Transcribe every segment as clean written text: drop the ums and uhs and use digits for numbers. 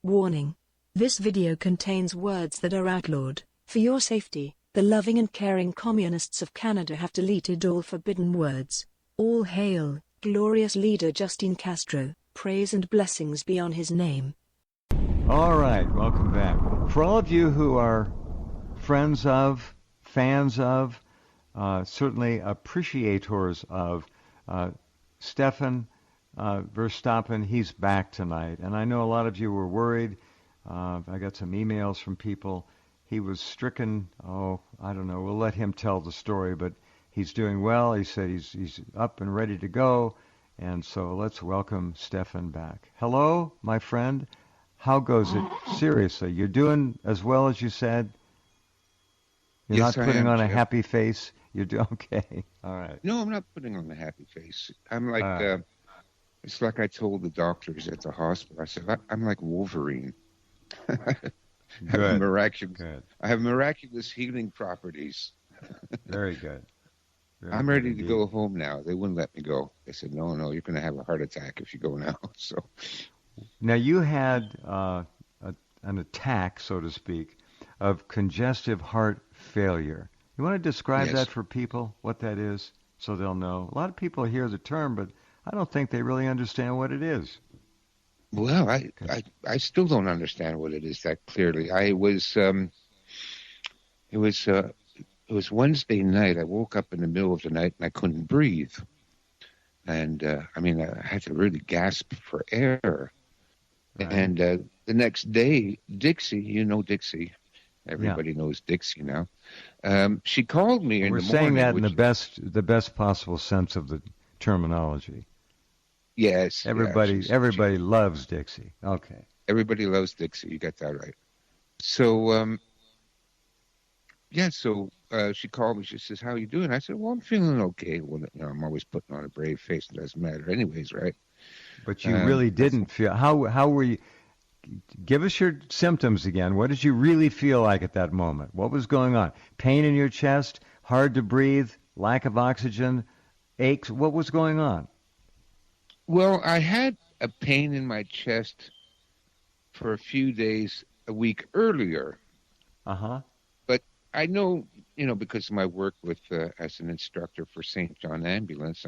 Warning. This video contains words that are outlawed. For your safety, the loving and caring communists of Canada have deleted all forbidden words. All hail, glorious leader Justin Castro, praise and blessings be on his name. All right, welcome back. For all of you who are friends of, fans of, certainly appreciators of Stefan Verstappen, he's back tonight. And I know a lot of you were worried. I got some emails from people. He was stricken, I don't know, we'll let him tell the story, but he's doing well. He said he's up and ready to go. And so let's welcome Stefan back. Hello, my friend. How goes it? Seriously, you're doing as well as you said? You're Yes, not putting I am, on a Jeff. happy face? You're doing okay. All right. No, I'm not putting on a happy face. I'm like, it's like I told the doctors at the hospital. I said, I'm like Wolverine. I have miraculous healing properties. Very good. I'm ready to go home now. They wouldn't let me go. They said, no, you're going to have a heart attack if you go now. So, now you had an attack, so to speak, of congestive heart failure. You want to describe Yes. that for people, what that is, so they'll know? A lot of people hear the term, but I don't think they really understand what it is. well, I still don't understand what it is that clearly. It was Wednesday night. I woke up in the middle of the night and I couldn't breathe. And, I had to really gasp for air. Right. And the next day, Dixie, you know Dixie. Everybody knows Dixie now. She called me in We're the morning. saying that in the best possible sense of the terminology. Yes. Everybody loves Dixie. Okay. Everybody loves Dixie. You got that right. So, she called me. She says, "How you doing?" I said, "Well, I'm feeling okay." Well, I'm always putting on a brave face. It doesn't matter anyways, right? But you really didn't feel. How were you? Give us your symptoms again. What did you really feel like at that moment? What was going on? Pain in your chest, hard to breathe, lack of oxygen, aches. What was going on? Well, I had a pain in my chest for a few days a week earlier. Uh-huh. But I know, because of my work with as an instructor for St. John Ambulance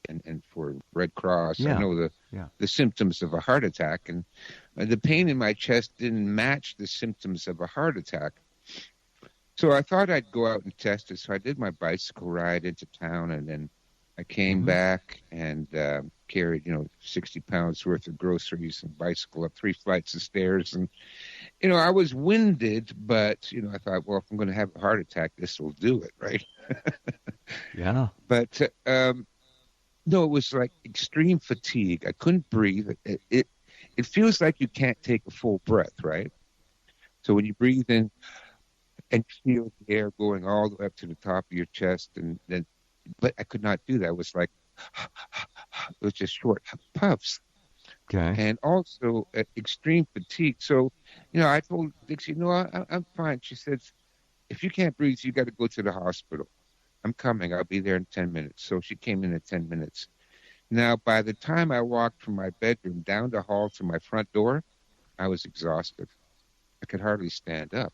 and for Red Cross, I know the symptoms of a heart attack. And the pain in my chest didn't match the symptoms of a heart attack. So I thought I'd go out and test it. So I did my bicycle ride into town, and then I came back and carried, 60 pounds worth of groceries and bicycle up 3 flights of stairs. And, I was winded, but, I thought, well, if I'm going to have a heart attack, this will do it, right? Yeah. But, no, it was like extreme fatigue. I couldn't breathe. It feels like you can't take a full breath, right? So when you breathe in and feel the air going all the way up to the top of your chest, but I could not do that. It was like, it was just short puffs. Okay. And also extreme fatigue. So, I told Dixie, I'm fine. She said, if you can't breathe, you got to go to the hospital. I'm coming. I'll be there in 10 minutes. So she came in 10 minutes. Now, by the time I walked from my bedroom down the hall to my front door, I was exhausted. I could hardly stand up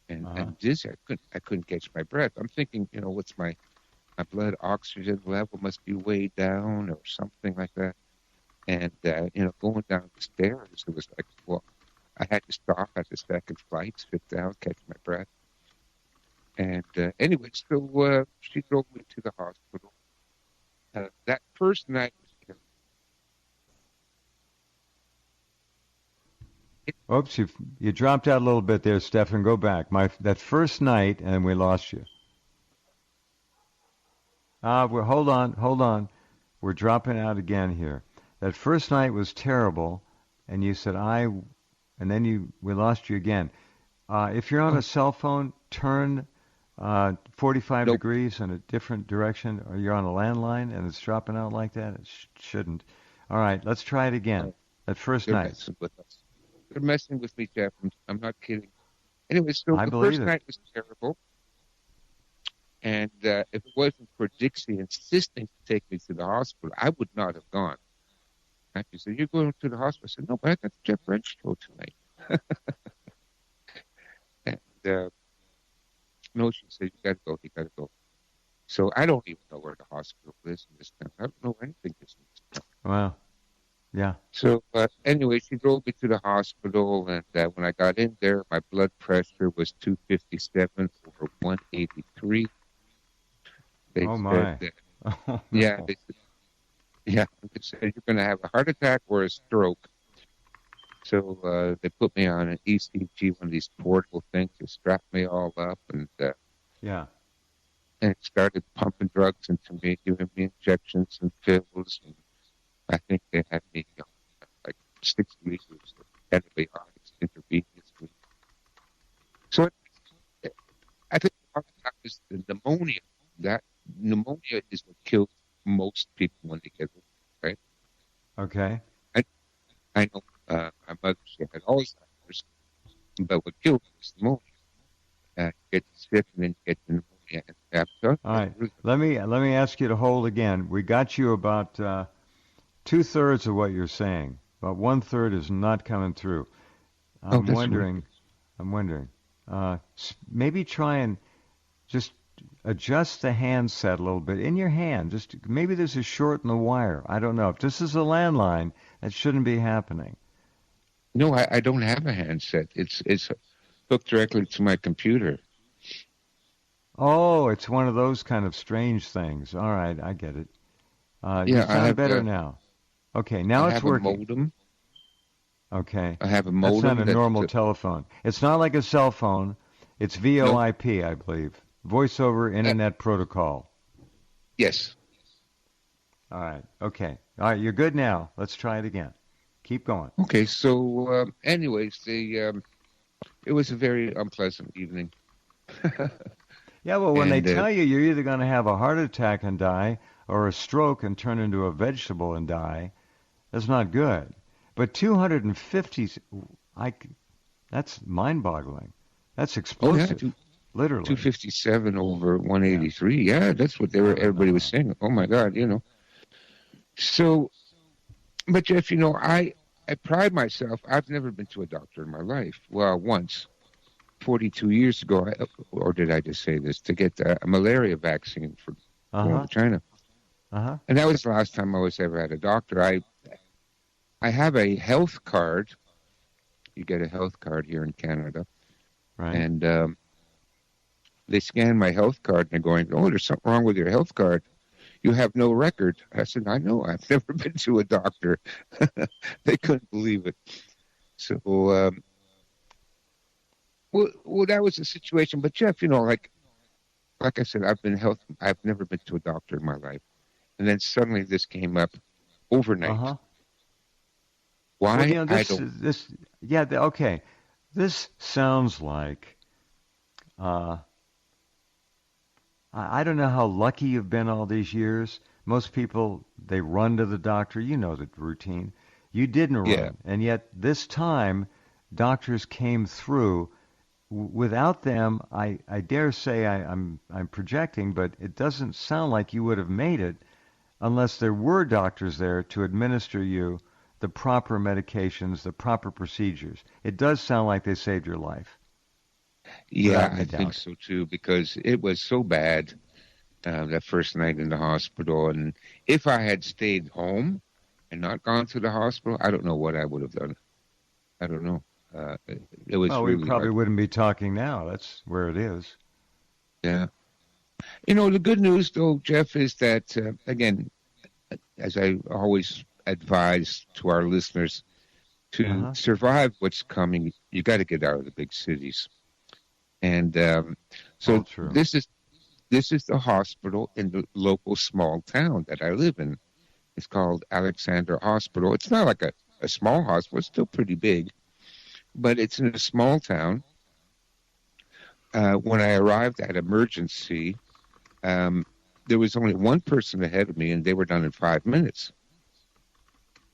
and dizzy. I couldn't catch my breath. I'm thinking, what's my blood oxygen level must be way down or something like that. And, going down the stairs, it was like, well, I had to stop at the second flight, sit down, catch my breath. And anyway, so she drove me to the hospital. That first night was Oops, you dropped out a little bit there, Stefan. Go back. That first night, and we lost you. Hold on. We're dropping out again here. That first night was terrible, and you said and then we lost you again. If you're on a cell phone, turn 45 degrees in a different direction, or you're on a landline and it's dropping out like that. It shouldn't. All right, let's try it again. That first night. They're messing with me, Jeff. I'm not kidding. Anyway, so the first night was terrible. And if it wasn't for Dixie insisting to take me to the hospital, I would not have gone. She said, "You're going to the hospital." I said, "No, but I got the Jeff French show tonight." And no, she said, "You got to go. You got to go." So I don't even know where the hospital is in this town. I don't know anything in this town. Wow. Yeah. So anyway, she drove me to the hospital, and when I got in there, my blood pressure was 257 over 183. They Oh said my. that, Oh, yeah, no. they said you're going to have a heart attack or a stroke. So they put me on an ECG, one of these portable things. They strapped me all up Yeah. and started pumping drugs into me, giving me injections and pills. And I think they had me on like 6 liters of antibiotics intravenously. So I think part of that is the pneumonia. That pneumonia is what kills most people when they get it, right? Okay. I know my mother, she had Alzheimer's, but what killed her was pneumonia. You get sick and then you get pneumonia. And All right. Let me ask you to hold again. We got you about 2/3 of what you're saying. About 1/3 is not coming through. Oh, I'm that's weird. wondering. Maybe try and just adjust the handset a little bit in your hand. Just maybe this is short in the wire. I don't know. If this is a landline, that shouldn't be happening. No, I don't have a handset. It's hooked directly to my computer. Oh, it's one of those kind of strange things. All right, I get it. You Yeah, sound better now. Okay, I now it's have a working. modem. Okay. I have a That's not modem a that normal telephone. It's not like a cell phone. It's no. VoIP, I believe. Voice over Uh, Internet Protocol. yes. All right. Okay. All right, you're good now. Let's try it again. Keep going. Okay. So, anyways, it was a very unpleasant evening. Yeah, well, when they And tell you you're either going to have a heart attack and die or a stroke and turn into a vegetable and die, that's not good. But 250, I, that's mind-boggling. That's oh yeah, explosive, literally. 257 over Yeah, 183. Yeah, that's what I everybody was remember. saying. Oh my God, So, but Jeff, I pride myself. I've never been to a doctor in my life. Well, once, 42 years ago, or did I just say this, to get a malaria vaccine for going Uh-huh, to China. uh-huh, And that was the last time I was ever at a doctor. I have a health card. You get a health card here in Canada. right. And they scan my health card and they're going, "Oh, there's something wrong with your health card. You have no record." I said, "I know. I've never been to a doctor." They couldn't believe it. So, well, that was the situation. But Jeff, like I said, I've never been to a doctor in my life. And then suddenly this came up overnight. Uh-huh. Well, Why? I this, don't. this, yeah, okay. This sounds like, uh, I don't know how lucky you've been all these years. Most people, they run to the doctor. You know the routine. You didn't Yeah. run. And yet this time, doctors came through. Without them, I dare say I'm projecting, but it doesn't sound like you would have made it unless there were doctors there to administer you the proper medications, the proper procedures. It does sound like they saved your life, without Yeah, any I think doubt. so too, because it was so bad that first night in the hospital. And if I had stayed home and not gone to the hospital, I don't know what I would have done. I don't know. It was Well, we really probably ugly. wouldn't be talking now. That's where it is. Yeah. The good news, though, Jeff, is that, again, as I always advise to our listeners, to Uh-huh. survive what's coming, you got to get out of the big cities. And All so true. this is the hospital in the local small town that I live in. It's called Alexander Hospital. It's not like a small hospital. It's still pretty big, but it's in a small town. When I arrived at emergency, um, there was only one person ahead of me, and they were done in 5 minutes.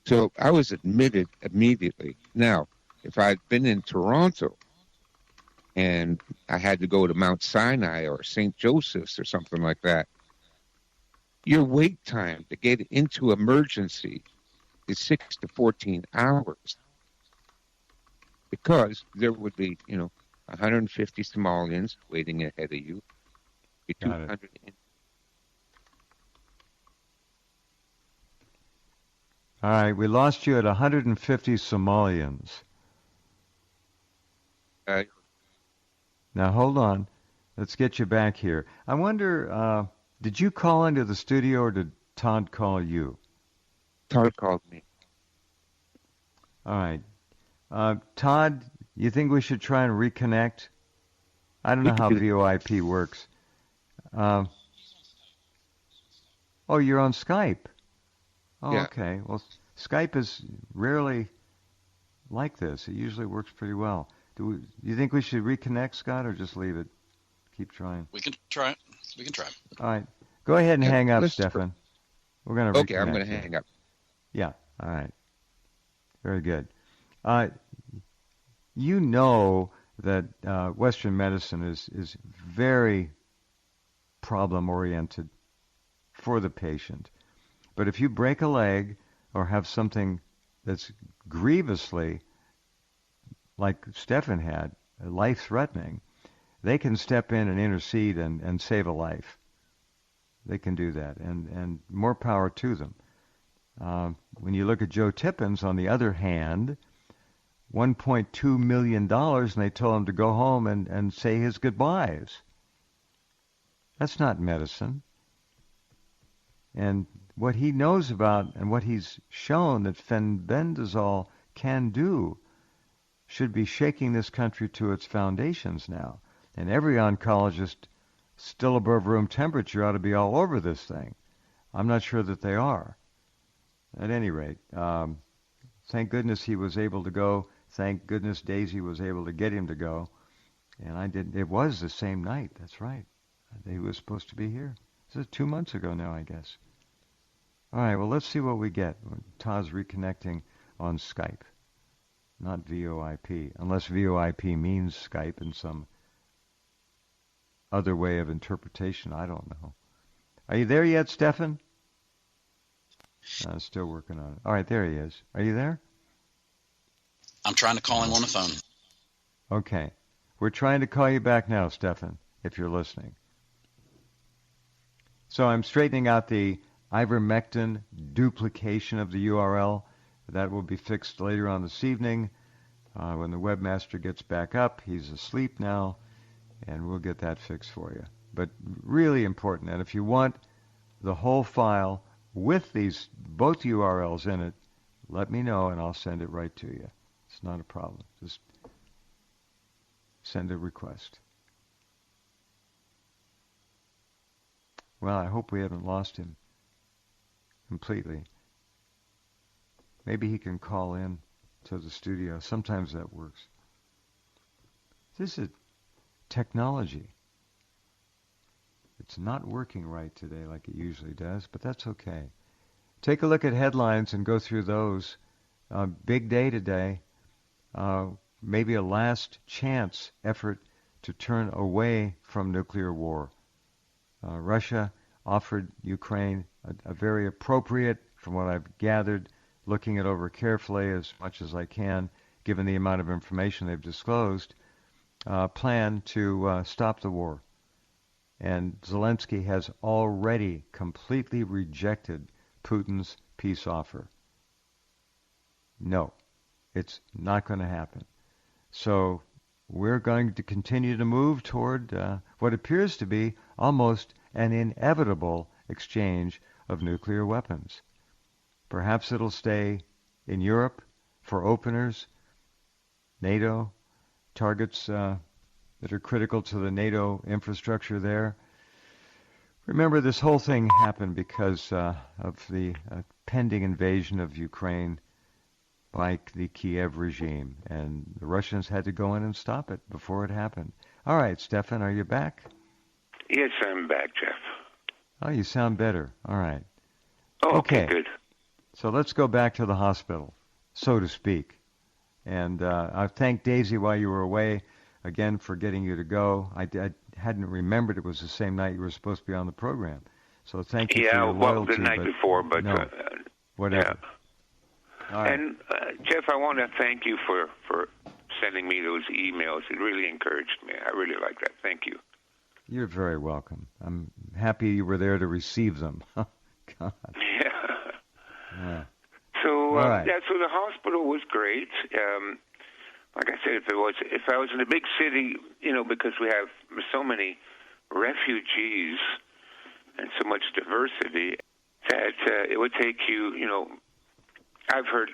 So I was admitted immediately. Now, if I'd been in Toronto and I had to go to Mount Sinai or St. Joseph's or something like that, your wait time to get into emergency is 6 to 14 hours, because there would be, 150 Somalians waiting ahead of you, be Got it. 200. All right, we lost you at 150 Somalians. Now, hold on. Let's get you back here. I wonder, did you call into the studio or did Todd call you? Todd called me. All right. Todd, you think we should try and reconnect? I don't know how VoIP works. Oh, you're on Skype. Oh, Yeah. okay. Well, Skype is rarely like this. It usually works pretty well. Do you think we should reconnect, Scott, or just leave it? Keep trying. We can try it. We can try. All right. Go ahead and Yeah, hang up, let's Stefan. We're going to reconnect. Okay, I'm going to here. hang up. Yeah. All right. Very good. You know that Western medicine is very problem-oriented for the patient. But if you break a leg or have something that's grievously, like Stefan had, life-threatening, they can step in and intercede and save a life. They can do that, and more power to them. When you look at Joe Tippins, on the other hand, $1.2 million, and they told him to go home and say his goodbyes. That's not medicine. And what he knows about and what he's shown that fenbendazole can do should be shaking this country to its foundations now. And every oncologist still above room temperature ought to be all over this thing. I'm not sure that they are. At any rate, thank goodness he was able to go. Thank goodness Daisy was able to get him to go. And I did. It was the same night. That's right. He was supposed to be here. This is 2 months ago now, I guess. All right, well, let's see what we get. Todd's reconnecting on Skype, not VoIP, unless VoIP means Skype in some other way of interpretation. I don't know. Are you there yet, Stefan? Still working on it. All right, there he is. Are you there? I'm trying to call him on the phone. Okay. We're trying to call you back now, Stefan, if you're listening. So I'm straightening out the ivermectin duplication of the URL. That will be fixed later on this evening when the webmaster gets back up. He's asleep now, and we'll get that fixed for you. But really important. And if you want the whole file with these both URLs in it, let me know, and I'll send it right to you. It's not a problem. Just send a request. Well, I hope we haven't lost him completely. Maybe he can call in to the studio. Sometimes that works. This is technology. It's not working right today like it usually does, but that's okay. Take a look at headlines and go through those. Big day today. Maybe a last chance effort to turn away from nuclear war. Russia offered Ukraine a very appropriate, from what I've gathered, looking it over carefully as much as I can, given the amount of information they've disclosed, plan to stop the war. And Zelensky has already completely rejected Putin's peace offer. No, it's not going to happen. So we're going to continue to move toward what appears to be almost an inevitable exchange of nuclear weapons. Perhaps it'll stay in Europe for openers, NATO, targets that are critical to the NATO infrastructure there. Remember, this whole thing happened because of the pending invasion of Ukraine by the Kiev regime, and the Russians had to go in and stop it before it happened. All right, Stefan, are you back? Yes, I'm back, Jeff. Oh, you sound better. All right. Oh, okay, good. So let's go back to the hospital, so to speak. And I thank Daisy while you were away, again, for getting you to go. I hadn't remembered it was the same night you were supposed to be on the program. So thank you for your loyalty. Yeah, well, the night before, but... no, whatever. Yeah. All right. And Jeff, I want to thank you for sending me those emails. It really encouraged me. I really like that. Thank you. You're very welcome. I'm happy you were there to receive them. God. Yeah. So right. so the hospital was great. Like I said, if I was in a big city, because we have so many refugees and so much diversity, that it would take you. I've heard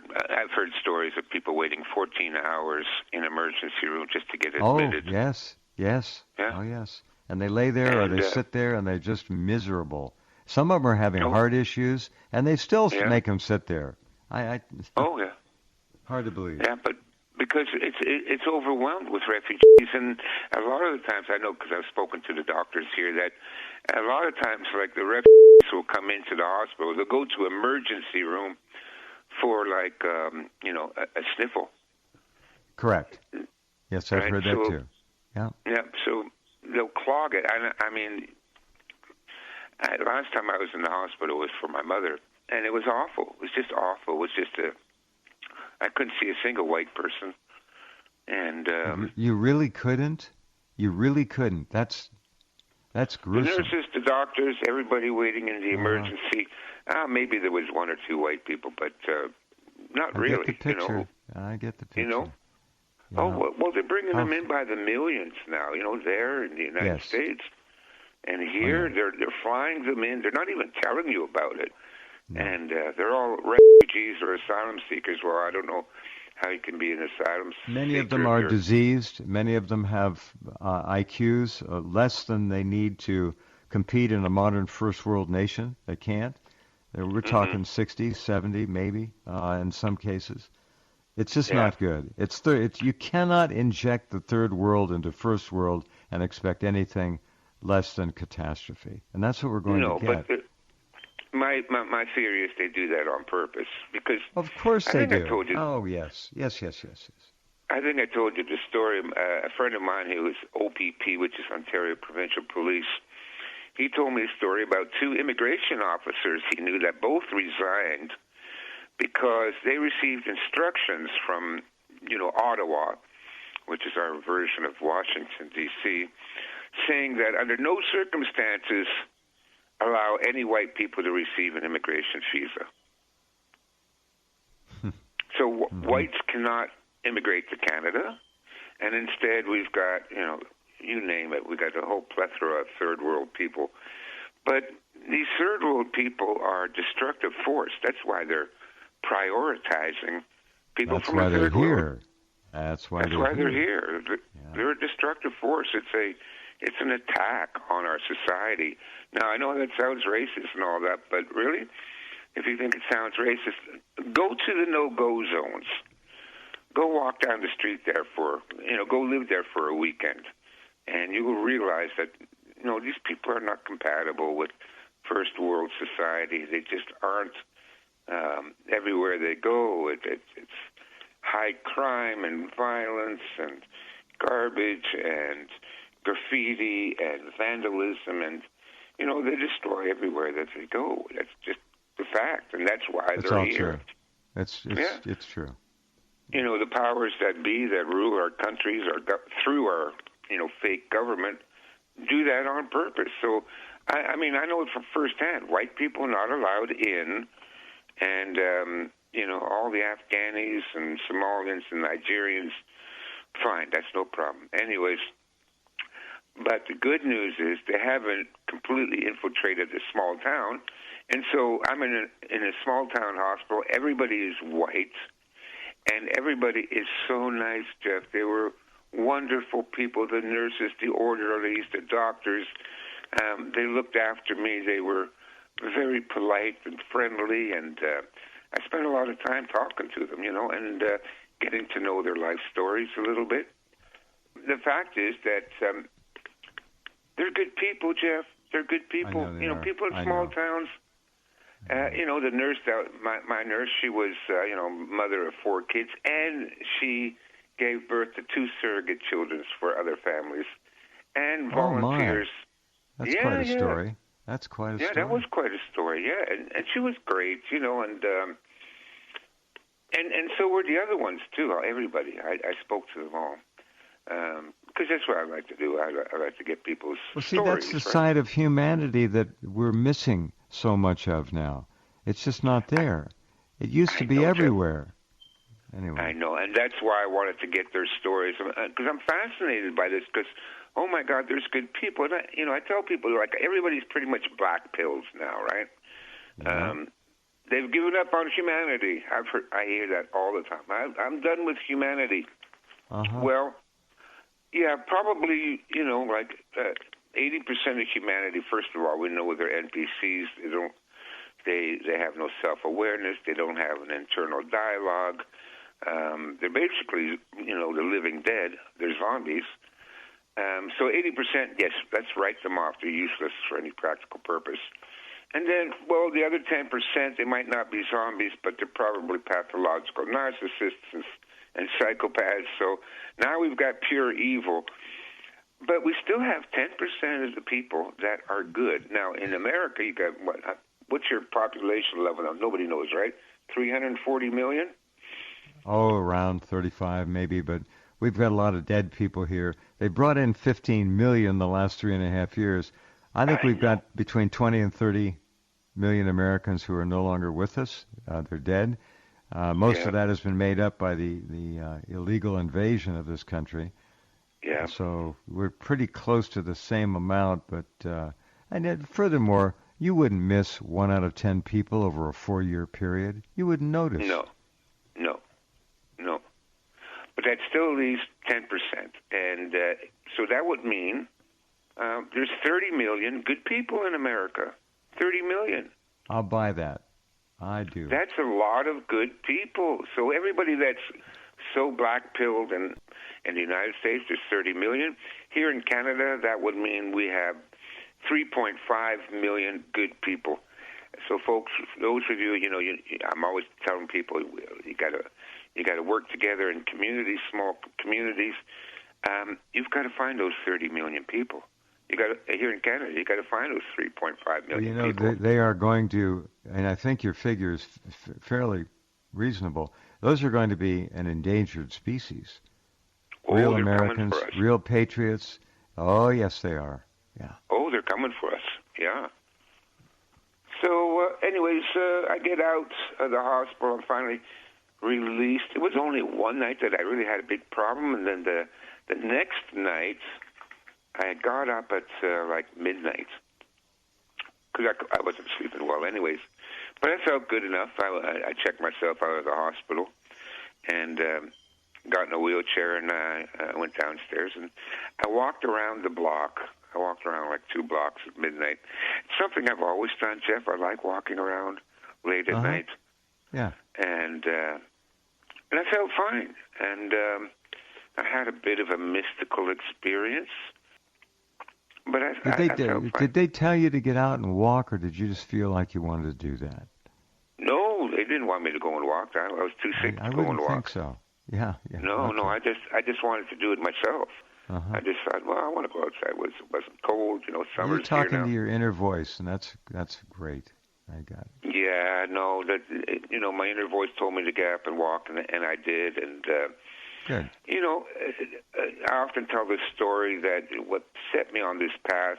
stories of people waiting 14 hours in emergency room just to get admitted. Oh, yes. Yeah. Oh, yes. And they lay there or they sit there and they're just miserable. Some of them are having heart issues, and they still make them sit there. Oh, yeah. Hard to believe. Yeah, but because it's overwhelmed with refugees, and a lot of the times, I know because I've spoken to the doctors here, that a lot of times, like, the refugees will come into the hospital, they'll go to emergency room for, like, a sniffle. Correct. Yes, I've heard that too. Yeah. Yeah, so they'll clog it. I mean, last time I was in the hospital was for my mother, and it was awful. It was just awful. It was just I couldn't see a single white person. And you really couldn't? You really couldn't. That's gruesome. The nurses, the doctors, everybody waiting in the emergency. Maybe there was one or two white people, but not really. I get the picture. I get the picture. Yeah. Oh, well, they're bringing them in by the millions now, there in the United States. And here, they're flying them in. They're not even telling you about it. No. And they're all refugees or asylum seekers. Well, I don't know how you can be an asylum seeker. Many of them are diseased. Many of them have IQs less than they need to compete in a modern first world nation. They can't. We're talking 60, 70, maybe, in some cases. It's just not good. You cannot inject the third world into first world and expect anything less than catastrophe. And that's what we're going to get. But my theory is they do that on purpose because of course they do. I told you, oh yes. I think I told you the story. A friend of mine who was OPP, which is Ontario Provincial Police, he told me a story about two immigration officers he knew that both resigned because they received instructions from, Ottawa, which is our version of Washington, D.C., saying that under no circumstances allow any white people to receive an immigration visa. So whites cannot immigrate to Canada, and instead we've got, you name it, we've got a whole plethora of third world people. But these third world people are a destructive force. That's why they're prioritizing people from a third world. That's why they're here. They're a destructive force. It's an attack on our society. Now, I know that sounds racist and all that, but really, if you think it sounds racist, go to the no-go zones. Go walk down the street there go live there for a weekend, and you will realize that, these people are not compatible with first world society. They just aren't. Everywhere they go, it's high crime and violence and garbage and graffiti and vandalism, and they destroy everywhere that they go. That's just the fact, and that's why they're here. It's true. The powers that be that rule our countries through our fake government do that on purpose. So I know it from firsthand. White people not allowed in, and all the Afghanis and Somalians and Nigerians, fine, that's no problem. Anyways. But the good news is they haven't completely infiltrated this small town. And so I'm in a small town hospital. Everybody is white, and everybody is so nice, Jeff. They were wonderful people, the nurses, the orderlies, the doctors. They looked after me. They were very polite and friendly, and I spent a lot of time talking to them, and getting to know their life stories a little bit. The fact is that they're good people, Jeff. They're good people. People in small towns. The nurse, my nurse, she was, mother of 4 kids, and she gave birth to 2 surrogate children for other families, and volunteers. That's quite a story. That's quite a story. Yeah, that was quite a story. Yeah, and she was great, and And so were the other ones too. Everybody, I spoke to them all, because that's what I like to do. I like to get people's See, stories. that's the right? side of humanity that we're missing so much of now. It's just not there. It used to be know, Jeff. everywhere. Anyway. I know, and that's why I wanted to get their stories, because I'm fascinated by this. Because, oh my God, there's good people. And I tell people, like, everybody's pretty much black pills now, right? Yeah. They've given up on humanity. I hear that all the time. I'm done with humanity. Uh-huh. Well, yeah, probably. Like 80% of humanity. First of all, we know they're NPCs. They have no self-awareness. They don't have an internal dialogue. They're basically, the living dead. They're zombies. So 80%, yes, let's write them off. They're useless for any practical purpose. And then, well, the other 10%, they might not be zombies, but they're probably pathological narcissists and psychopaths. So now we've got pure evil. But we still have 10% of the people that are good. Now, in America, you got what's your population level now? Nobody knows, right? 340 million? Oh, around 35 maybe, but we've got a lot of dead people here. They brought in 15 million the last 3.5 years. I think we've got between 20 and 30 million Americans who are no longer with us. They're dead. Most of that has been made up by the illegal invasion of this country. Yeah. So we're pretty close to the same amount, but and furthermore, you wouldn't miss 1 out of 10 people over a 4-year period. You wouldn't notice. No. But that still leaves 10%. And so that would mean there's 30 million good people in America. 30 million. I'll buy that. I do. That's a lot of good people. So everybody that's so black-pilled in the United States, there's 30 million. Here in Canada, that would mean we have 3.5 million good people. So, folks, those of you, I'm always telling people you got to work together in communities, small communities. You've got to find those 30 million people. Here in Canada, you got to find those 3.5 million people. They are going to, and I think your figure is fairly reasonable. Those are going to be an endangered species. Real Americans, real patriots. Oh, yes, they are. Yeah. Oh, they're coming for us. Yeah. So, anyways, I get out of the hospital. I'm finally released. It was only one night that I really had a big problem, and then the next night I got up at like midnight because I wasn't sleeping well, anyways. But I felt good enough. I checked myself out of the hospital and got in a wheelchair, and I went downstairs and I walked around the block. I walked around like 2 blocks at midnight. It's something I've always done, Jeff. I like walking around late at night. Yeah. And I felt fine. And I had a bit of a mystical experience. But I felt fine. Did they tell you to get out and walk, or did you just feel like you wanted to do that? No, they didn't want me to go and walk. I was too sick to go and walk. I wouldn't think so. Yeah. No, I just wanted to do it myself. Uh-huh. I just thought, well, I want to go outside. It wasn't cold, summer's here now. You're talking to your inner voice, and that's great. I got it. Yeah, no, my inner voice told me to get up and walk, and I did. And good. I often tell this story that what set me on this path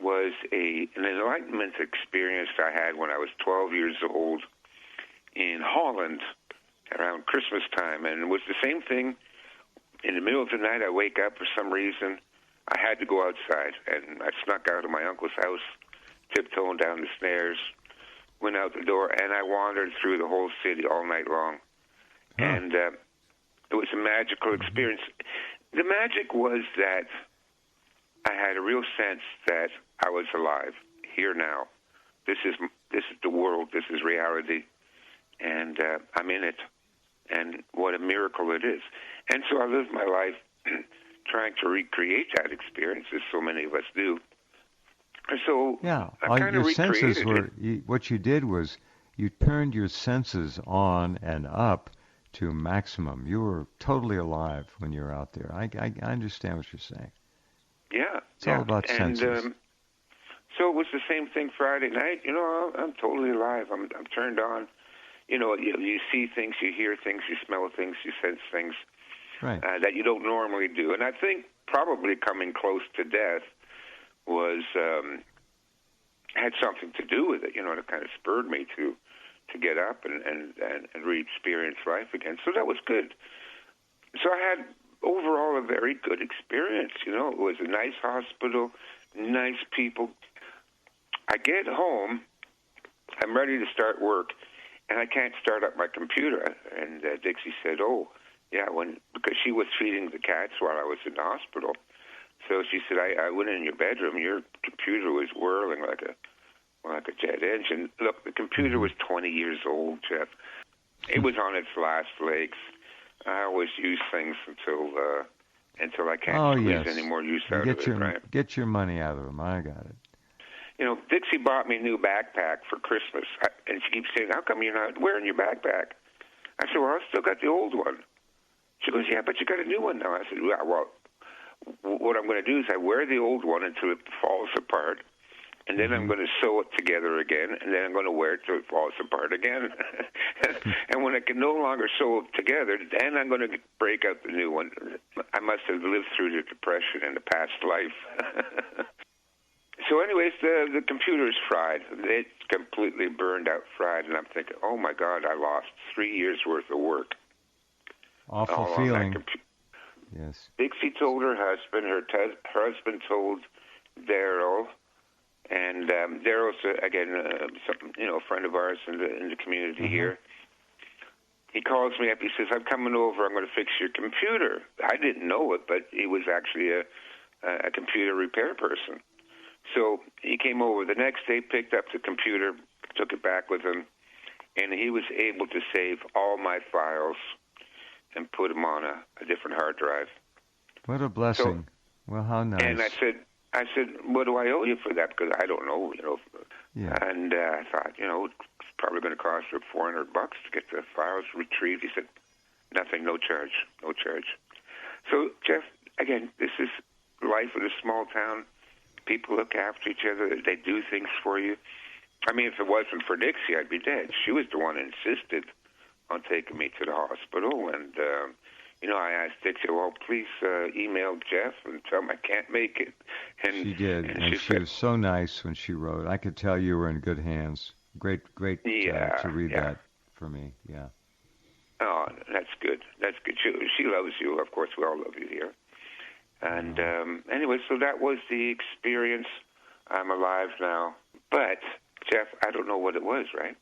was an enlightenment experience I had when I was 12 years old in Holland around Christmas time, and it was the same thing. In the middle of the night, I wake up for some reason. I had to go outside, and I snuck out of my uncle's house, tiptoeing down the stairs, went out the door, and I wandered through the whole city all night long. Huh. And it was a magical experience. The magic was that I had a real sense that I was alive, here now. This is the world. This is reality, and I'm in it. And what a miracle it is. And so I lived my life trying to recreate that experience, as so many of us do. And so I kind of recreated it. What you did was you turned your senses on and up to maximum. You were totally alive when you were out there. I understand what you're saying. Yeah. It's all about senses. So it was the same thing Friday night. I'm totally alive. I'm turned on. you see things, you hear things, you smell things, you sense things Right. that you don't normally do. And I think probably coming close to death was had something to do with it. It kind of spurred me to get up and re-experience life again. So that was good. So I had overall a very good experience. It was a nice hospital, nice people. I get home, I'm ready to start work, and I can't start up my computer. And Dixie said, "Oh, yeah," because she was feeding the cats while I was in the hospital. So she said, I went in your bedroom. Your computer was whirling like a jet engine. Look, the computer was 20 years old, Jeff. It was on its last legs. I always use things until I can't squeeze any more use out of it. Right? Get your money out of them. I got it. Dixie bought me a new backpack for Christmas, and she keeps saying, "How come you're not wearing your backpack?" I said, "Well, I still got the old one." She goes, "Yeah, but you got a new one now." I said, "Yeah, well, what I'm going to do is I wear the old one until it falls apart, and then I'm going to sew it together again, and then I'm going to wear it till it falls apart again. And when I can no longer sew it together, then I'm going to break out the new one." I must have lived through the Depression in the past life. So anyways, the computer's fried. It's completely burned out, fried, and I'm thinking, oh, my God, I lost 3 years' worth of work. Awful feeling. Yes. Dixie told her husband. Her husband told Daryl. And Daryl's, again, a friend of ours in the community here. He calls me up. He says, "I'm coming over. I'm going to fix your computer." I didn't know it, but he was actually a computer repair person. So he came over the next day, picked up the computer, took it back with him, and he was able to save all my files and put them on a different hard drive. What a blessing. Well, how nice. And I said, "What do I owe you for that?" Because I don't know, Yeah. And I thought, it's probably going to cost you $400 to get the files retrieved. He said, "Nothing, no charge, no charge." So, Jeff, again, this is life in a small town. People look after each other. They do things for you. I mean, if it wasn't for Dixie, I'd be dead. She was the one who insisted on taking me to the hospital. And, I asked Dixie, "Well, please email Jeff and tell him I can't make it." And she did. And she was so nice when she wrote. I could tell you were in good hands. Great to read that for me. Yeah. Oh, that's good. That's good. She loves you. Of course, we all love you here. And anyway, so that was the experience. I'm alive now. But, Jeff, I don't know what it was, right?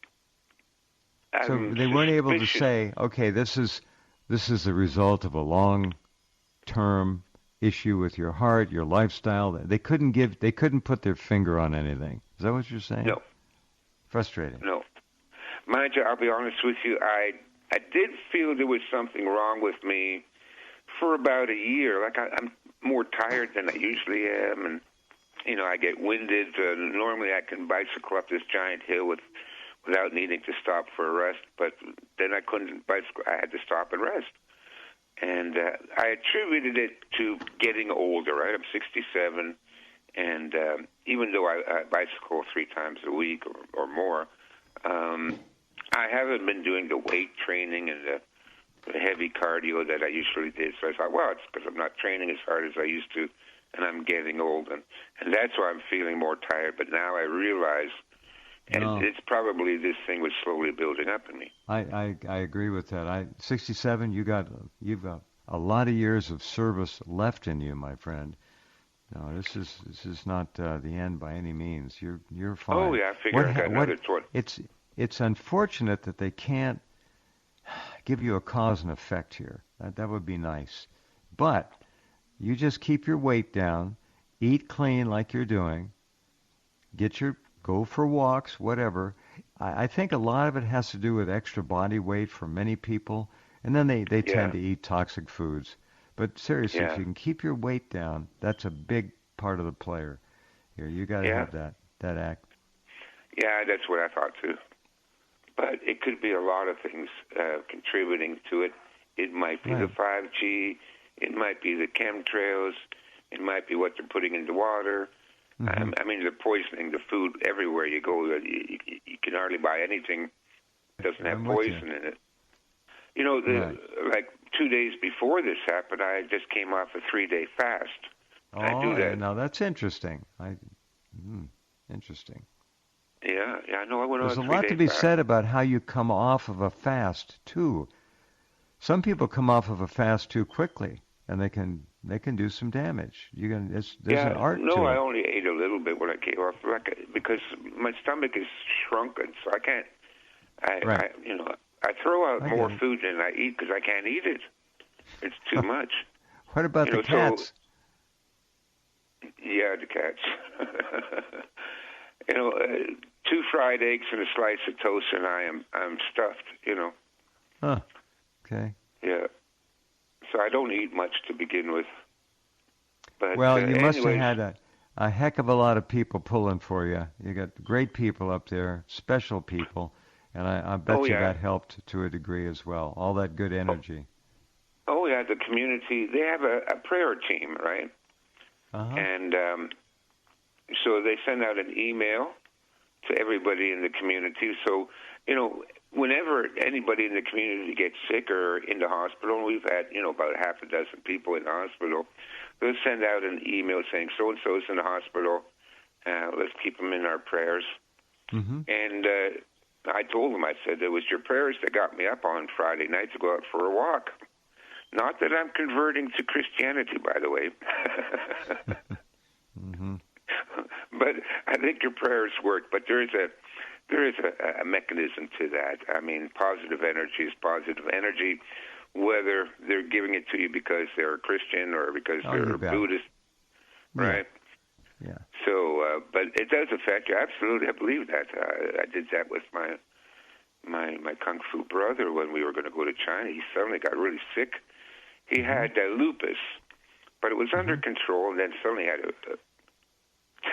So they weren't able to say, okay, this is the result of a long-term issue with your heart, your lifestyle. They couldn't put their finger on anything. Is that what you're saying? No. Frustrating. No. Mind you, I'll be honest with you, I did feel there was something wrong with me for about a year. Like I'm more tired than I usually am, and I get winded. Normally, I can bicycle up this giant hill without needing to stop for a rest, but then I couldn't bicycle. I had to stop and rest, and I attributed it to getting older. Right, I'm 67, and even though I bicycle 3 times a week or more, I haven't been doing the weight training and the heavy cardio that I usually did. So I thought, well, it's because I'm not training as hard as I used to, and I'm getting old, and that's why I'm feeling more tired. But now I realize, and it's probably this thing was slowly building up in me. I agree with that. 67, you've got a lot of years of service left in you, my friend. No, this is not the end by any means. You're fine. Oh yeah, I figure I got another 20. It's unfortunate that they can't give you a cause and effect here. That would be nice. But you just keep your weight down, eat clean like you're doing, go for walks, whatever. I think a lot of it has to do with extra body weight for many people, and then they tend to eat toxic foods. But seriously, if you can keep your weight down, that's a big part of the player here. You got to have that act. Yeah, that's what I thought too. But it could be a lot of things contributing to it. It might be the 5G. It might be the chemtrails. It might be what they're putting in the water. I mean, they're poisoning the food everywhere you go. You can hardly buy anything It doesn't have I'm with you. poison in it. You know, like 2 days before this happened, I just came off a 3-day fast. Oh, I do that. now that's interesting. Interesting. Yeah, I know. I went on There's a a 3-day lot to be fast. said about how you come off of a fast too. Some people come off of a fast too quickly, and they can do some damage. There's an art to I it. only ate a little bit when I came off, because my stomach is shrunken, so I can't. I throw out more food than I eat because I can't eat it. It's too much. What about the cats? Yeah, the cats. 2 fried eggs and a slice of toast, and I'm stuffed. Huh. Okay. Yeah. So I don't eat much to begin with. But, well, you must have had a heck of a lot of people pulling for you. You got great people up there, special people, and I bet you that helped to a degree as well. All that good energy. Oh yeah, the community. They have a prayer team, right? And so they send out an email to everybody in the community. So, whenever anybody in the community gets sick or in the hospital, and we've had, about half a dozen people in the hospital, they'll send out an email saying, so-and-so's in the hospital, let's keep them in our prayers. Mm-hmm. And I told them, I said, it was your prayers that got me up on Friday night to go out for a walk. Not that I'm converting to Christianity, by the way. Mm-hmm. But I think your prayers work. But there is a mechanism to that. I mean, positive energy is positive energy, whether they're giving it to you because they're a Christian or because they're a Buddhist, right? Yeah. So, but it does affect you. Absolutely, I believe that. I did that with my kung fu brother when we were going to go to China. He suddenly got really sick. He had lupus, but it was under control, and then suddenly had a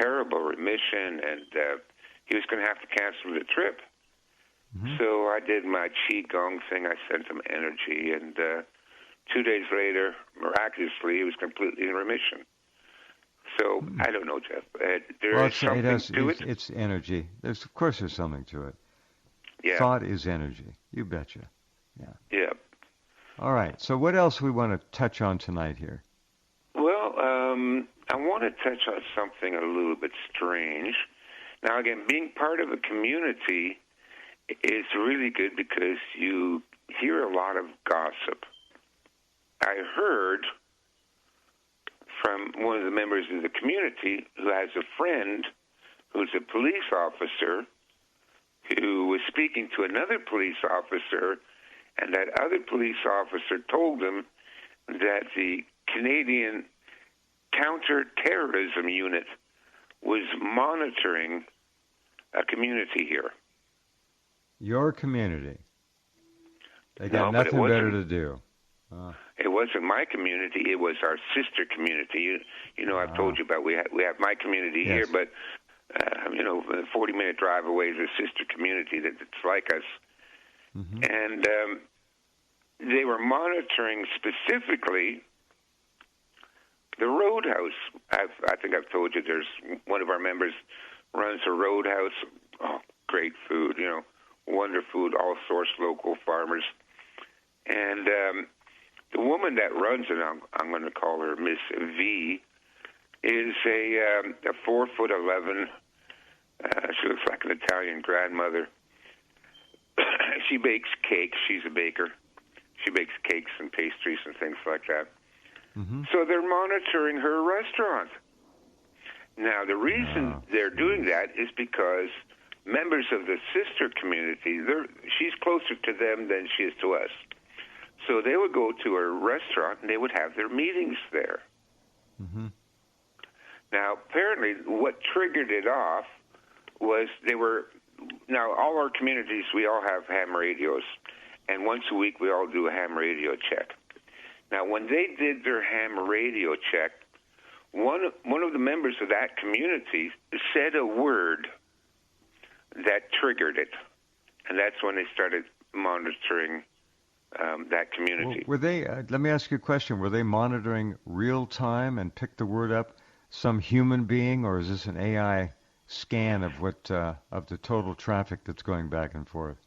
terrible remission, and he was going to have to cancel the trip. Mm-hmm. So I did my Qigong thing. I sent him energy, and 2 days later, miraculously, he was completely in remission. So I don't know, Jeff. There's something to it. It's energy. Of course there's something to it. Yeah. Thought is energy. You betcha. Yeah. Yeah. All right. So what else we want to touch on tonight here? Well, I want to touch on something a little bit strange. Now, again, being part of a community is really good because you hear a lot of gossip. I heard from one of the members of the community who has a friend who's a police officer who was speaking to another police officer, and that other police officer told him that the Canadian counter-terrorism unit was monitoring a community here. Your community. They got nothing better to do. It wasn't my community. It was our sister community. I've told you about we have my community here, but a 40-minute drive away is a sister community that's like us. Mm-hmm. And they were monitoring specifically the roadhouse. I think I've told you there's one of our members runs a roadhouse. Oh, great food, wonder food, all sourced local farmers. And the woman that runs it, I'm going to call her Miss V, is a 4'11". She looks like an Italian grandmother. She bakes cakes. She's a baker. She bakes cakes and pastries and things like that. Mm-hmm. So they're monitoring her restaurant. Now, the reason they're doing that is because members of the sister community, she's closer to them than she is to us. So they would go to her restaurant and they would have their meetings there. Mm-hmm. Now, apparently, what triggered it off was now all our communities, we all have ham radios. And once a week, we all do a ham radio check. Now, when they did their ham radio check, one of the members of that community said a word that triggered it. And that's when they started monitoring that community. Well, were they? Let me ask you a question. Were they monitoring real time and picked the word up some human being, or is this an AI scan of what of the total traffic that's going back and forth?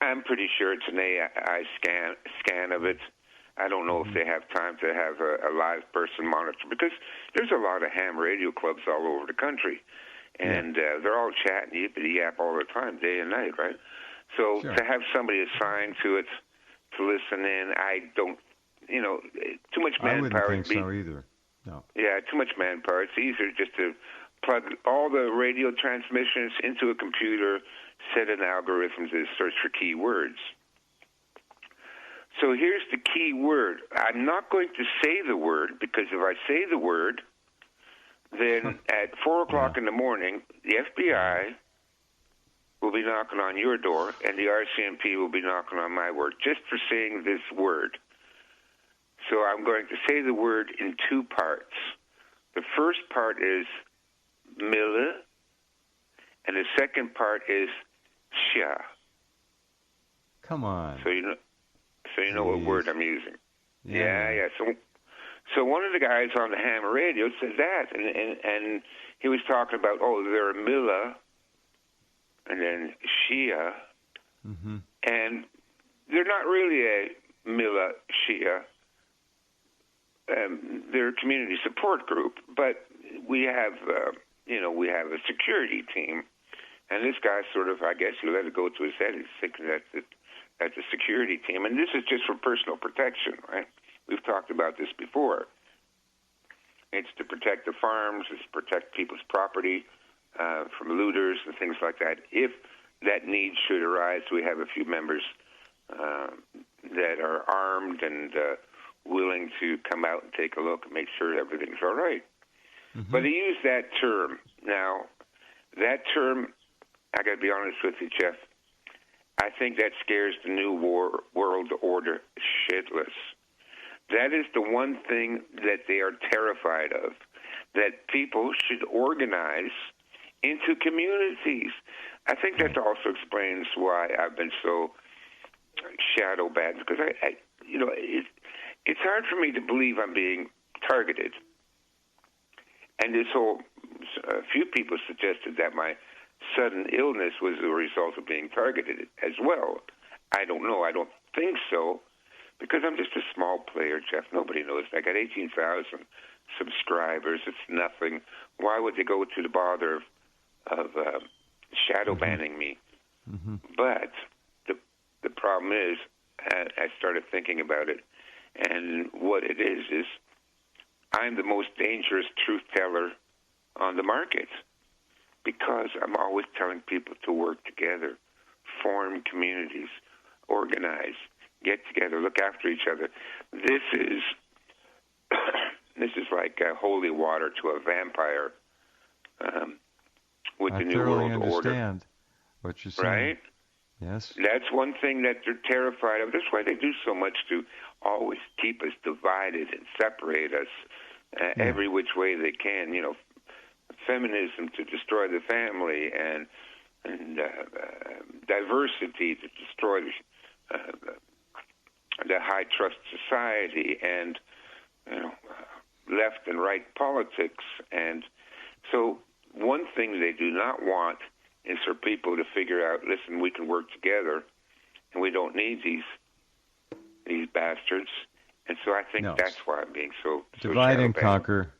I'm pretty sure it's an AI scan of it. I don't know if they have time to have a live person monitor, because there's a lot of ham radio clubs all over the country, and they're all chatting yippity yap all the time, day and night, right? So to have somebody assigned to it to listen in, I don't, too much manpower. I wouldn't think so either. No. Yeah, too much manpower. It's easier just to plug all the radio transmissions into a computer, set an algorithm to search for keywords. So here's the key word. I'm not going to say the word, because if I say the word, then at 4 o'clock in the morning, the FBI will be knocking on your door, and the RCMP will be knocking on my door, just for saying this word. So I'm going to say the word in two parts. The first part is Mille, and the second part is Sha. Come on. So you know what word I'm using. Yeah. So one of the guys on the ham radio said that, and he was talking about, they're Mille, and then Shia, and they're not really a Mille Shia. They're a community support group, but we have a security team, and this guy sort of, I guess, he let it go to his head. He's thinking that's a security team, and this is just for personal protection, right? We've talked about this before. It's to protect the farms, it's to protect people's property from looters and things like that. If that need should arise, we have a few members that are armed and willing to come out and take a look and make sure everything's all right. But he used that term. Now, that term, I got to be honest with you, Jeff, I think that scares the new world order shitless. That is the one thing that they are terrified of, that people should organize into communities. I think that also explains why I've been so shadow banned, because it's hard for me to believe I'm being targeted. And a few people suggested that my sudden illness was a result of being targeted as well. I don't know. I don't think so, because I'm just a small player, Jeff. Nobody knows. I got 18,000 subscribers. It's nothing. Why would they go to the bother of shadow banning me? But the problem is, I started thinking about it, and what it is I'm the most dangerous truth teller on the market, because I'm always telling people to work together, form communities, organize, get together, look after each other. This is like holy water to a vampire with the new world order. I thoroughly understand what you're saying. Right? Yes. That's one thing that they're terrified of. That's why they do so much to always keep us divided and separate us every which way they can. Feminism to destroy the family, and diversity to destroy the high trust society, and left and right politics. And so one thing they do not want is for people to figure out, listen, we can work together, and we don't need these bastards. And so I think that's why I'm being so divide and conquer.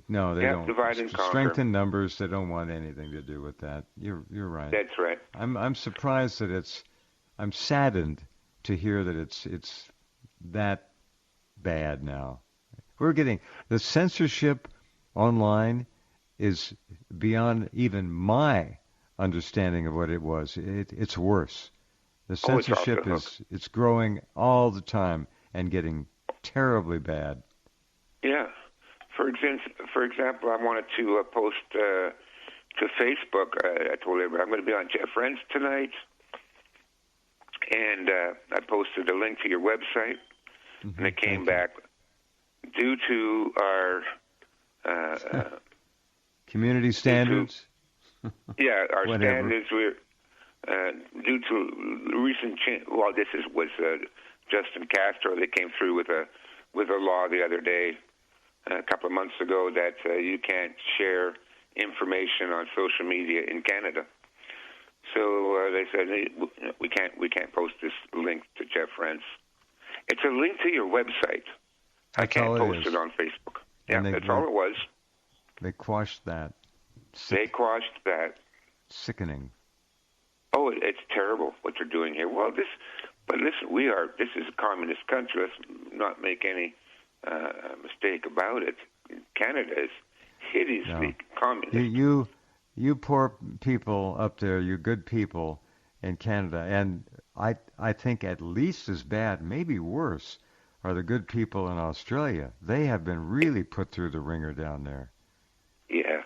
No, they don't. Divide and conquer. Strength in numbers. They don't want anything to do with that. You're right. That's right. I'm surprised that I'm saddened to hear that it's that bad now. We're getting the censorship online is beyond even my understanding of what it was. It's worse. The censorship it's growing all the time and getting terribly bad. Yeah. For example, I wanted to post to Facebook. I told everybody I'm going to be on Jeff Renz tonight, and I posted a link to your website, and it came back due to our community standards. Our standards. We're due to recent change. Well, was Justin Castro. They came through with a law the other day, a couple of months ago, that you can't share information on social media in Canada. So they said, hey, we can't post this link to Jeff Rentz. It's a link to your website. I can't post it on Facebook. Yeah, that's all it was. They quashed that. They quashed that. Sickening. Oh, it's terrible what they're doing here. Well, but listen, this is a communist country. Let's not make any mistake about it. Canada is hideously communist. You poor people up there, you good people in Canada, and I think at least as bad, maybe worse, are the good people in Australia. They have been really put through the ringer down there. Yeah.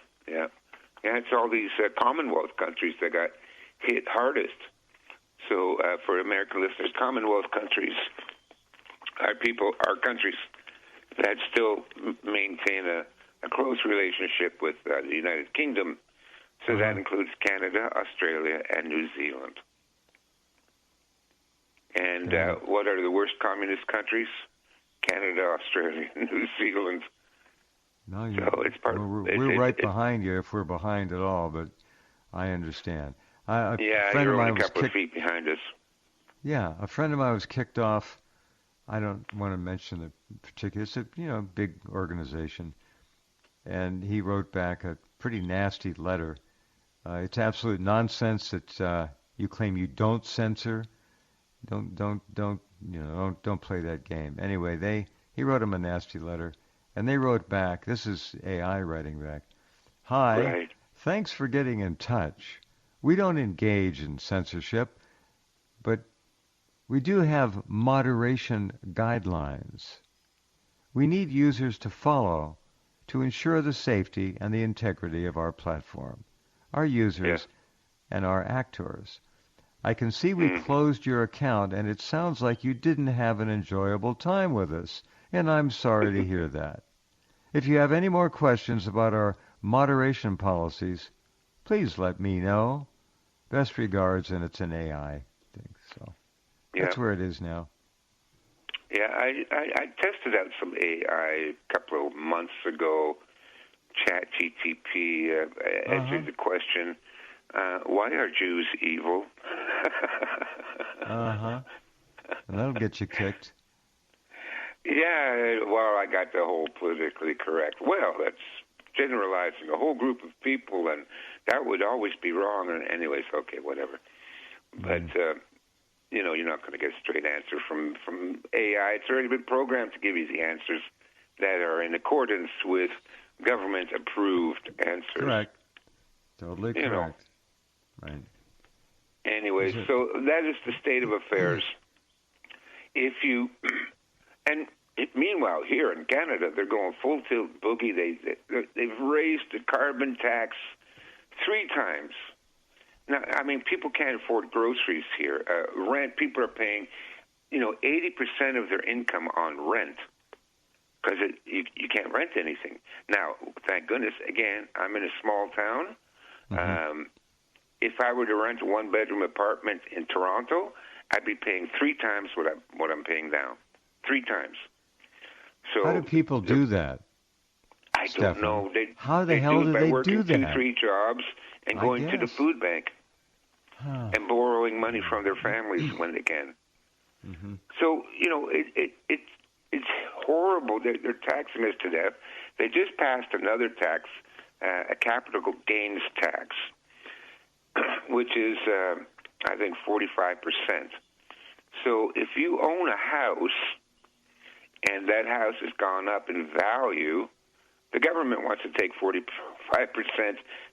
It's all these Commonwealth countries that got hit hardest. So for American listeners, Commonwealth countries are countries that still maintain a close relationship with the United Kingdom. So that includes Canada, Australia, and New Zealand. And what are the worst communist countries? Canada, Australia, and New Zealand. No, so it's part we're right behind you if we're behind at all, but I understand. You're only a couple of feet behind us. Yeah, a friend of mine was kicked off. I don't want to mention the particular. It's a big organization, and he wrote back a pretty nasty letter. It's absolute nonsense that you claim you don't censor. Don't play that game. Anyway, he wrote him a nasty letter, and they wrote back. This is AI writing back. Hi, right. Thanks for getting in touch. We don't engage in censorship, but we do have moderation guidelines. We need users to follow to ensure the safety and the integrity of our platform, our users, and our actors. I can see we closed your account, and it sounds like you didn't have an enjoyable time with us, and I'm sorry to hear that. If you have any more questions about our moderation policies, please let me know. Best regards, and it's an AI thing, so that's where it is now. Yeah, I tested out some AI a couple of months ago. ChatGTP answered the question, why are Jews evil? And that'll get you kicked. Yeah, well, I got the whole politically correct. Well, that's generalizing a whole group of people, and that would always be wrong. And anyways, okay, whatever. But you're not going to get a straight answer from AI. It's already been programmed to give you the answers that are in accordance with government-approved answers. Correct. Totally correct. Right. Anyways, so that is the state of affairs. Meanwhile, here in Canada, they're going full tilt boogie. They've raised the carbon tax 3 times. Now, I mean, people can't afford groceries here. Rent, people are paying, 80% of their income on rent because you can't rent anything. Now, thank goodness, again, I'm in a small town. If I were to rent a 1-bedroom apartment in Toronto, I'd be paying 3 times what I'm paying now. 3 times. So how do people do that? I don't know. How the hell do they do that? By working 2-3 jobs and going to the food bank and borrowing money from their families when they can. So it's horrible. They're taxing us to death. They just passed another tax, a capital gains tax, which is I think 45%. So if you own a house and that house has gone up in value, the government wants to take 45%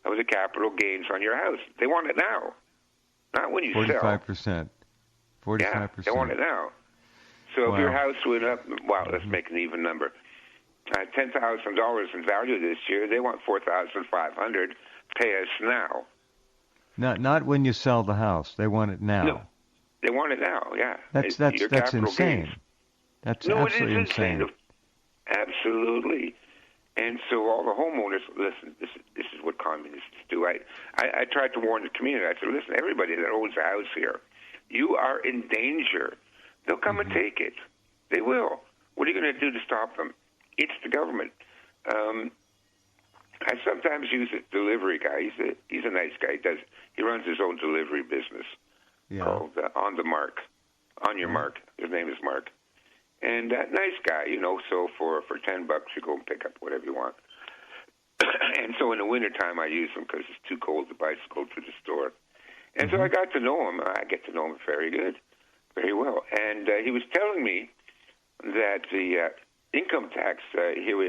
of the capital gains on your house. They want it now, not when you 45%. 45%. Yeah, they want it now. So if your house went up, let's make an even number, $10,000 in value this year, they want $4,500. Pay us now. Not when you sell the house. They want it now. No, they want it now. Yeah, that's insane. Gains. That's no, absolutely it is insane. Absolutely. And so all the homeowners, listen, this is what communists do. I tried to warn the community. I said, listen, everybody that owns a house here, you are in danger. They'll come and take it. They will. What are you going to do to stop them? It's the government. I sometimes use a delivery guy. He's a nice guy. He runs his own delivery business called On the Mark, On Your Mark. His name is Mark, and nice guy, So for $10, you go and pick up whatever you want. And so in the wintertime, I use him because it's too cold to bicycle to the store. And so I got to know him. I get to know him very good, very well. And he was telling me that the income tax here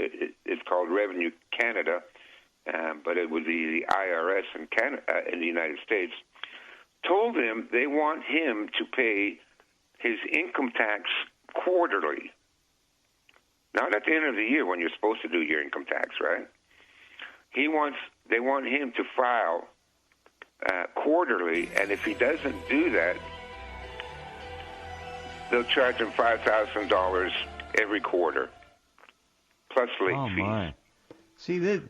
is called Revenue Canada, but it would be the IRS in Canada, in the United States, told him they want him to pay his income tax quarterly. Not at the end of the year when you're supposed to do your income tax, right? They want him to file quarterly, and if he doesn't do that, they'll charge him $5,000 every quarter, plus late fees. My. See, they're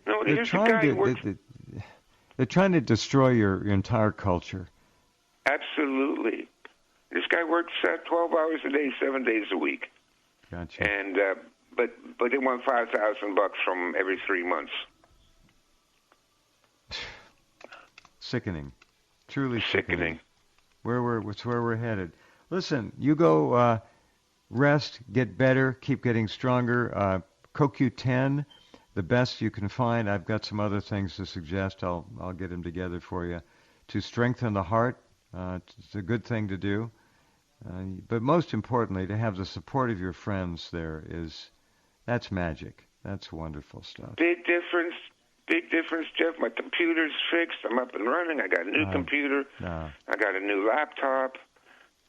trying to destroy your entire culture. Absolutely. This guy works 12 hours a day, 7 days a week. Gotcha. And but they want $5,000 from every 3 months. Sickening, truly sickening. It's where we're headed. Listen, you go rest, get better, keep getting stronger. CoQ10, the best you can find. I've got some other things to suggest. I'll get them together for you. To strengthen the heart, it's a good thing to do. But most importantly, to have the support of your friends that's magic. That's wonderful stuff. Big difference, Jeff. My computer's fixed. I'm up and running. I got a new computer. I got a new laptop.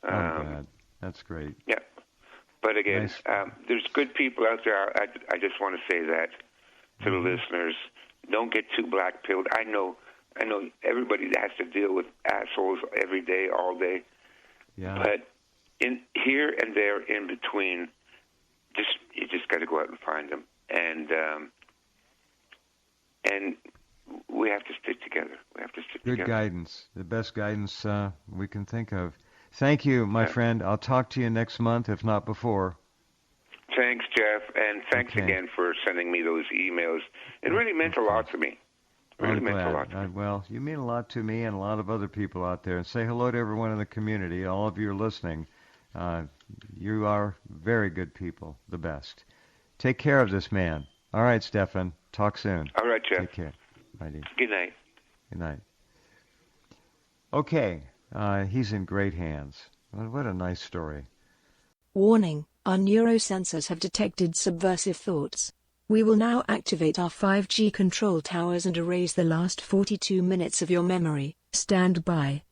God. That's great. Yeah. But again, Nice. There's good people out there. I just want to say that to the listeners. Don't get too black-pilled. I know everybody has to deal with assholes every day, all day. Yeah. But in here and there, in between, you just got to go out and find them. And we have to stick together. Good guidance. The best guidance we can think of. Thank you, my friend. I'll talk to you next month, if not before. Thanks, Jeff, and thanks again for sending me those emails. It really meant a lot to me. Well, you mean a lot to me and a lot of other people out there. And say hello to everyone in the community, all of you are listening. You are very good people, the best. Take care of this man. All right, Stefan. Talk soon. All right, Jeff. Take care. Righty. Good night. Good night. Okay. He's in great hands. What a nice story. Warning, our neurosensors have detected subversive thoughts. We will now activate our 5G control towers and erase the last 42 minutes of your memory. Stand by.